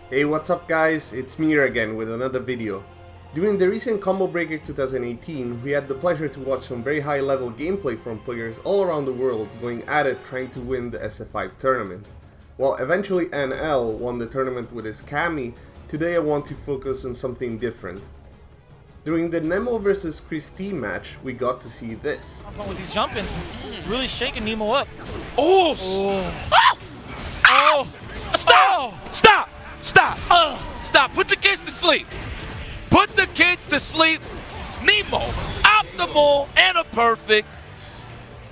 Hey, what's up guys, it's me here again with another video. During the recent Combo Breaker 2018, we had the pleasure to watch some very high level gameplay from players all around the world going at it trying to win the SF5 tournament. While eventually NL won the tournament with his Kami, today I want to focus on something different. During the Nemo vs Christine match, we got to see this. With these jump-ins, really shaking Nemo up. Oh! Oh! Stop! Stop! Stop! Stop! Put the kids to sleep! Put the kids to sleep! Nemo! Optimal and a perfect!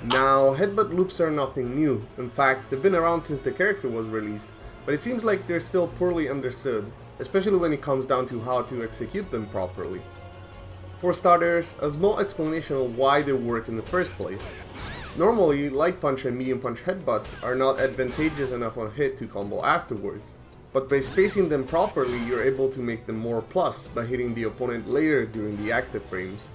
Now, headbutt loops are nothing new. In fact, they've been around since the character was released, but it seems like they're still poorly understood, especially when it comes down to how to execute them properly. For starters, a small explanation of why they work in the first place. Normally, light punch and medium punch headbutts are not advantageous enough on hit to combo afterwards, but by spacing them properly you're able to make them more plus by hitting the opponent later during the active frames.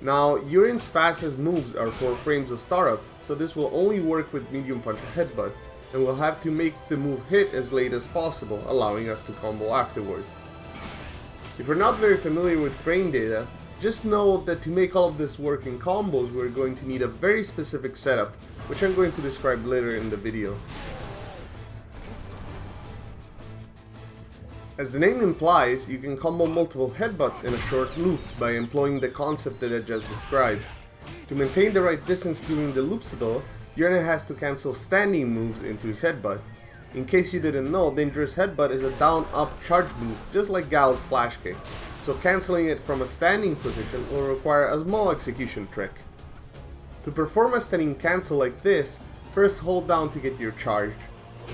Now, Urien's fastest moves are 4 frames of startup, so this will only work with medium punch headbutt, and we'll have to make the move hit as late as possible, allowing us to combo afterwards. If you're not very familiar with frame data, just know that to make all of this work in combos we're going to need a very specific setup, which I'm going to describe later in the video. As the name implies, you can combo multiple headbutts in a short loop by employing the concept that I just described. To maintain the right distance during the loops though, Urien has to cancel standing moves into his headbutt. In case you didn't know, Dangerous Headbutt is a down-up charge move, just like Gal's flash kick, so cancelling it from a standing position will require a small execution trick. To perform a standing cancel like this, first hold down to get your charge.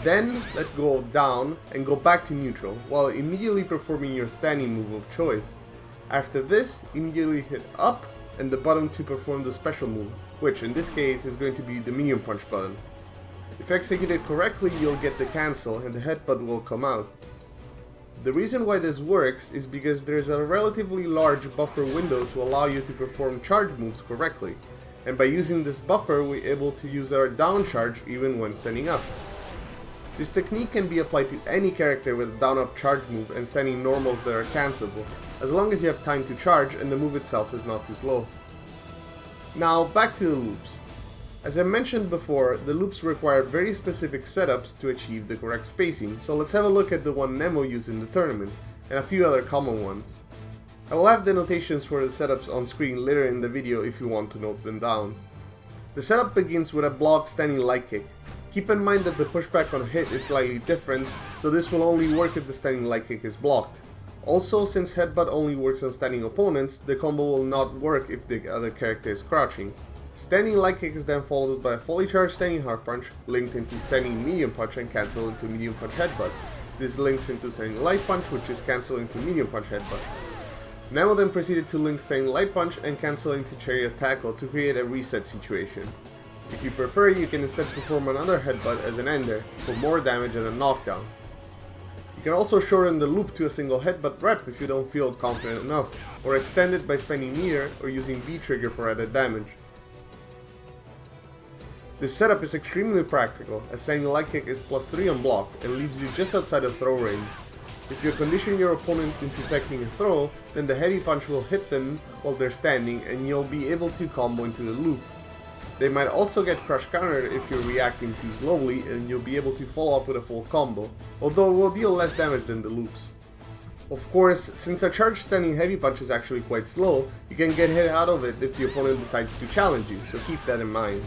Then let go of down and go back to neutral, while immediately performing your standing move of choice. After this, immediately hit up and the button to perform the special move, which in this case is going to be the medium punch button. If executed correctly, you'll get the cancel and the headbutt will come out. The reason why this works is because there's a relatively large buffer window to allow you to perform charge moves correctly, and by using this buffer we're able to use our down charge even when standing up. This technique can be applied to any character with a down-up charge move and standing normals that are cancelable, as long as you have time to charge and the move itself is not too slow. Now back to the loops. As I mentioned before, the loops require very specific setups to achieve the correct spacing, so let's have a loop at the one Nemo used in the tournament, and a few other common ones. I will have the notations for the setups on screen later in the video if you want to note them down. The setup begins with a block standing light kick. Keep in mind that the pushback on hit is slightly different, so this will only work if the standing light kick is blocked. Also, since headbutt only works on standing opponents, the combo will not work if the other character is crouching. Standing light kick is then followed by a fully charged standing hard punch, linked into standing medium punch and cancelled into medium punch headbutt. This links into standing light punch, which is cancelled into medium punch headbutt. Nemo then proceeded to link standing light punch and cancel into chariot tackle to create a reset situation. If you prefer, you can instead perform another headbutt as an ender for more damage and a knockdown. You can also shorten the loop to a single headbutt rep if you don't feel confident enough, or extend it by spending meter or using B trigger for added damage. This setup is extremely practical, as standing light kick is +3 on block and leaves you just outside of throw range. If you condition your opponent into detecting a throw, then the heavy punch will hit them while they're standing and you'll be able to combo into the loop. They might also get crush countered if you're reacting too slowly, and you'll be able to follow up with a full combo, although it will deal less damage than the loops. Of course, since a charged standing heavy punch is actually quite slow, you can get hit out of it if the opponent decides to challenge you, so keep that in mind.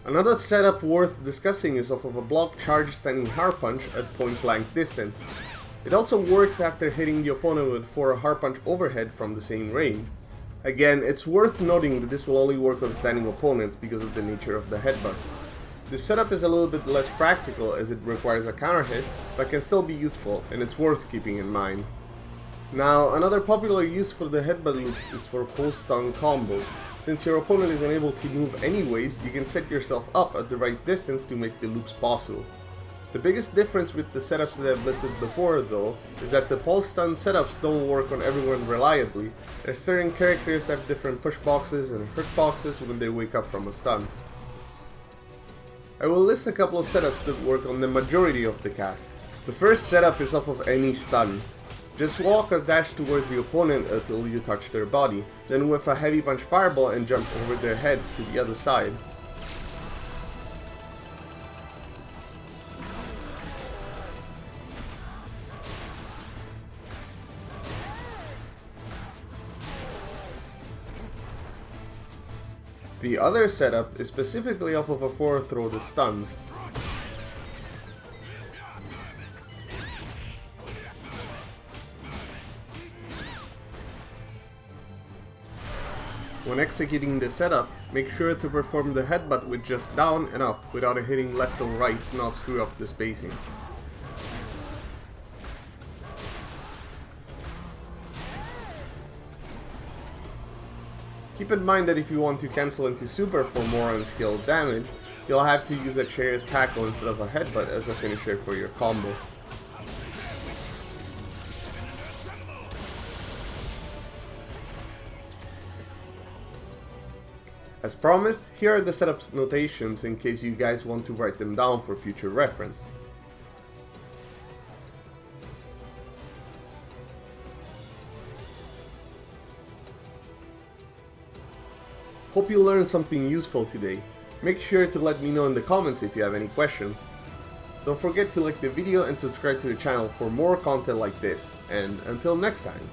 Another setup worth discussing is off of a block charged standing hard punch at point blank distance. It also works after hitting the opponent with 4 hard punch overhead from the same range. Again, it's worth noting that this will only work on standing opponents because of the nature of the headbutts. This setup is a little bit less practical as it requires a counter hit, but can still be useful, and it's worth keeping in mind. Now, another popular use for the headbutt loops is for post-stun combos. Since your opponent is unable to move anyways, you can set yourself up at the right distance to make the loops possible. The biggest difference with the setups that I've listed before though, is that the pulse stun setups don't work on everyone reliably, as certain characters have different push boxes and hurt boxes when they wake up from a stun. I will list a couple of setups that work on the majority of the cast. The first setup is off of any stun. Just walk or dash towards the opponent until you touch their body, then whiff a heavy punch fireball and jump over their heads to the other side. The other setup is specifically off of a forward throw that stuns. When executing this setup, make sure to perform the headbutt with just down and up without hitting left or right to not screw up the spacing. Keep in mind that if you want to cancel into super for more unskilled damage, you'll have to use a chariot tackle instead of a headbutt as a finisher for your combo. As promised, here are the setup notations in case you guys want to write them down for future reference. Hope you learned something useful today. Make sure to let me know in the comments if you have any questions. Don't forget to like the video and subscribe to the channel for more content like this, and until next time.